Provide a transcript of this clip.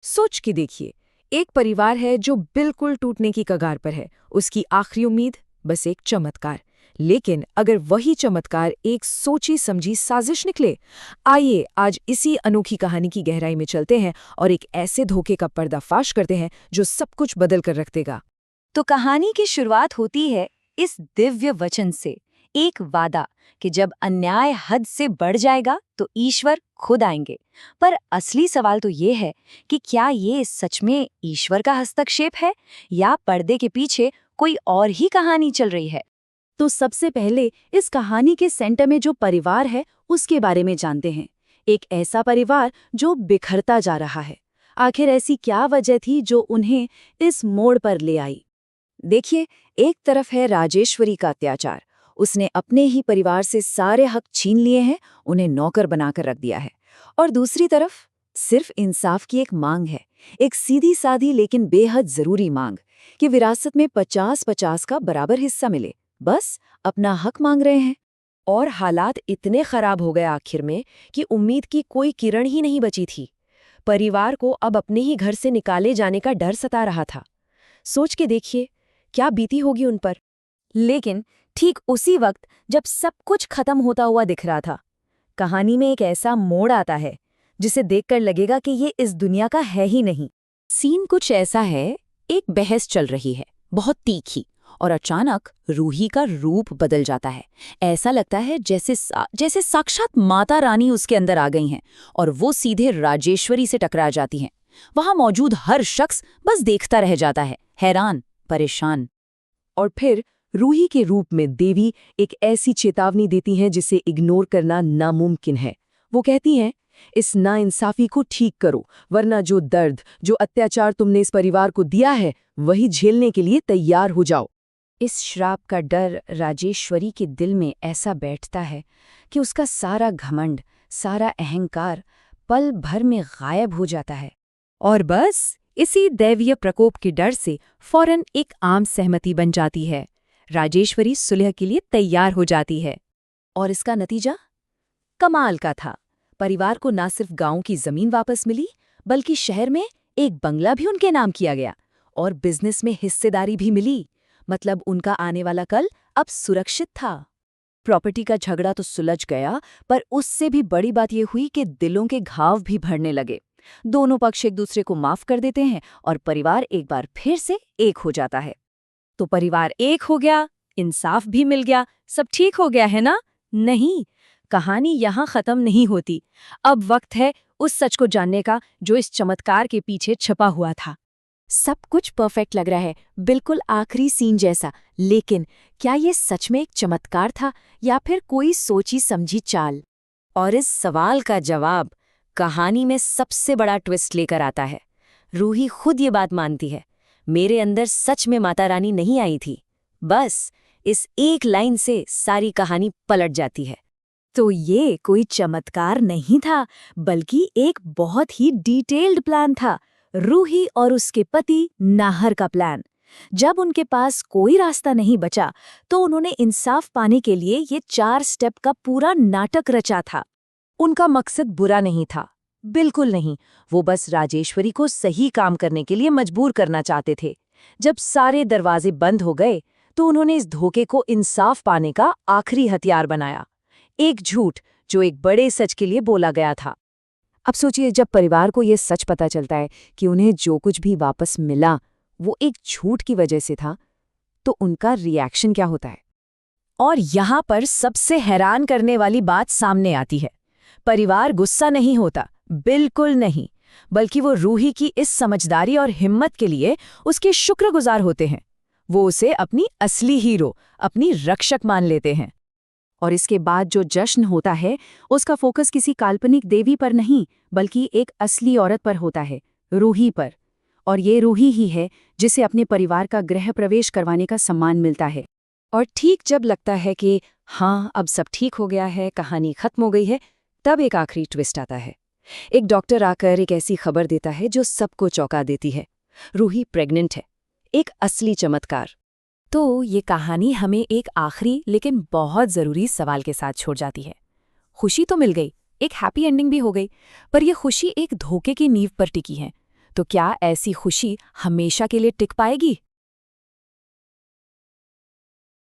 सोच के देखिए, एक परिवार है जो बिल्कुल टूटने की कगार पर है। उसकी आखिरी उम्मीद बस एक चमत्कार। लेकिन अगर वही चमत्कार एक सोची समझी साजिश निकले। आइए आज इसी अनोखी कहानी की गहराई में चलते हैं और एक ऐसे धोखे का पर्दाफाश करते हैं जो सब कुछ बदल कर रख देगा। तो कहानी की शुरुआत होती है इस दिव्य वचन से, एक वादा कि जब अन्याय हद से बढ़ जाएगा तो ईश्वर खुद आएंगे। पर असली सवाल तो ये है कि क्या ये सच में ईश्वर का हस्तक्षेप है या पर्दे के पीछे कोई और ही कहानी चल रही है। तो सबसे पहले इस कहानी के सेंटर में जो परिवार है उसके बारे में जानते हैं। एक ऐसा परिवार जो बिखरता जा रहा है। आखिर ऐसी क्या वजह थी जो उन्हें इस मोड़ पर ले आई। देखिए, एक तरफ है राजेश्वरी का अत्याचार। उसने अपने ही परिवार से सारे हक छीन लिए हैं, उन्हें नौकर बनाकर रख दिया है। और दूसरी तरफ सिर्फ इंसाफ की एक मांग है, एक सीधी सादी लेकिन बेहद जरूरी मांग कि विरासत में 50-50 का बराबर हिस्सा मिले। बस अपना हक मांग रहे हैं। और हालात इतने खराब हो गए आखिर में कि उम्मीद की कोई किरण ही नहीं बची थी। परिवार को अब अपने ही घर से निकाले जाने का डर सता रहा था। सोच के देखिए, क्या बीती होगी उन पर। लेकिन ठीक उसी वक्त जब सब कुछ खत्म होता हुआ दिख रहा था, कहानी में एक ऐसा मोड़ आता है जिसे देखकर लगेगा कि ये इस दुनिया का है ही नहीं। सीन कुछ ऐसा है, एक बहस चल रही है, बहुत तीखी, और अचानक रूही का रूप बदल जाता है। ऐसा लगता है जैसे साक्षात माता रानी उसके अंदर आ गई हैं और वो सीधे राजेश्वरी से टकरा जाती हैं। वहां मौजूद हर शख्स बस देखता रह जाता है, हैरान, परेशान। और फिर रूही के रूप में देवी एक ऐसी चेतावनी देती हैं जिसे इग्नोर करना नामुमकिन है। वो कहती हैं, इस नाइंसाफी को ठीक करो, वरना जो दर्द, जो अत्याचार तुमने इस परिवार को दिया है, वही झेलने के लिए तैयार हो जाओ। इस श्राप का डर राजेश्वरी के दिल में ऐसा बैठता है कि उसका सारा घमंड, सारा अहंकार पल भर में गायब हो जाता है। और बस इसी दैवीय प्रकोप के डर से फौरन एक आम सहमति बन जाती है। राजेश्वरी सुलह के लिए तैयार हो जाती है। और इसका नतीजा कमाल का था। परिवार को न सिर्फ गांव की जमीन वापस मिली, बल्कि शहर में एक बंगला भी उनके नाम किया गया और बिजनेस में हिस्सेदारी भी मिली। मतलब उनका आने वाला कल अब सुरक्षित था। प्रॉपर्टी का झगड़ा तो सुलझ गया, पर उससे भी बड़ी बात यह हुई कि दिलों के घाव भी भरने लगे। दोनों पक्ष एक दूसरे को माफ कर देते हैं और परिवार एक बार फिर से एक हो जाता है। तो परिवार एक हो गया, इंसाफ भी मिल गया, सब ठीक हो गया है ना? नहीं, कहानी यहाँ खत्म नहीं होती। अब वक्त है उस सच को जानने का जो इस चमत्कार के पीछे छुपा हुआ था। सब कुछ परफेक्ट लग रहा है, बिल्कुल आखिरी सीन जैसा। लेकिन क्या ये सच में एक चमत्कार था या फिर कोई सोची समझी चाल? और इस सवाल का जवाब कहानी में सबसे बड़ा ट्विस्ट लेकर आता है। रूही खुद ये बात मानती है, मेरे अंदर सच में माता रानी नहीं आई थी। बस इस एक लाइन से सारी कहानी पलट जाती है। तो ये कोई चमत्कार नहीं था, बल्कि एक बहुत ही डिटेल्ड प्लान था। रूही और उसके पति नाहर का प्लान। जब उनके पास कोई रास्ता नहीं बचा, तो उन्होंने इंसाफ पाने के लिए ये 4 स्टेप का पूरा नाटक रचा था। उनका मकसद बुरा नहीं था, बिल्कुल नहीं। वो बस राजेश्वरी को सही काम करने के लिए मजबूर करना चाहते थे। जब सारे दरवाजे बंद हो गए, तो उन्होंने इस धोखे को इंसाफ पाने का आखिरी हथियार बनाया। एक झूठ जो एक बड़े सच के लिए बोला गया था। अब सोचिए, जब परिवार को यह सच पता चलता है कि उन्हें जो कुछ भी वापस मिला वो एक झूठ की वजह से था, तो उनका रिएक्शन क्या होता है? और यहाँ पर सबसे हैरान करने वाली बात सामने आती है। परिवार गुस्सा नहीं होता, बिल्कुल नहीं, बल्कि वो रूही की इस समझदारी और हिम्मत के लिए उसके शुक्रगुजार होते हैं। वो उसे अपनी असली हीरो, अपनी रक्षक मान लेते हैं। और इसके बाद जो जश्न होता है, उसका फोकस किसी काल्पनिक देवी पर नहीं, बल्कि एक असली औरत पर होता है, रूही पर। और ये रूही ही है जिसे अपने परिवार का गृह प्रवेश करवाने का सम्मान मिलता है। और ठीक जब लगता है कि हाँ, अब सब ठीक हो गया है, कहानी खत्म हो गई है, तब एक आखिरी ट्विस्ट आता है। एक डॉक्टर आकर एक ऐसी खबर देता है जो सबको चौंका देती है। रूही प्रेग्नेंट है। एक असली चमत्कार। तो ये कहानी हमें एक आखिरी लेकिन बहुत ज़रूरी सवाल के साथ छोड़ जाती है। खुशी तो मिल गई, एक हैप्पी एंडिंग भी हो गई, पर यह खुशी एक धोखे की नींव पर टिकी है। तो क्या ऐसी खुशी हमेशा के लिए टिक पाएगी?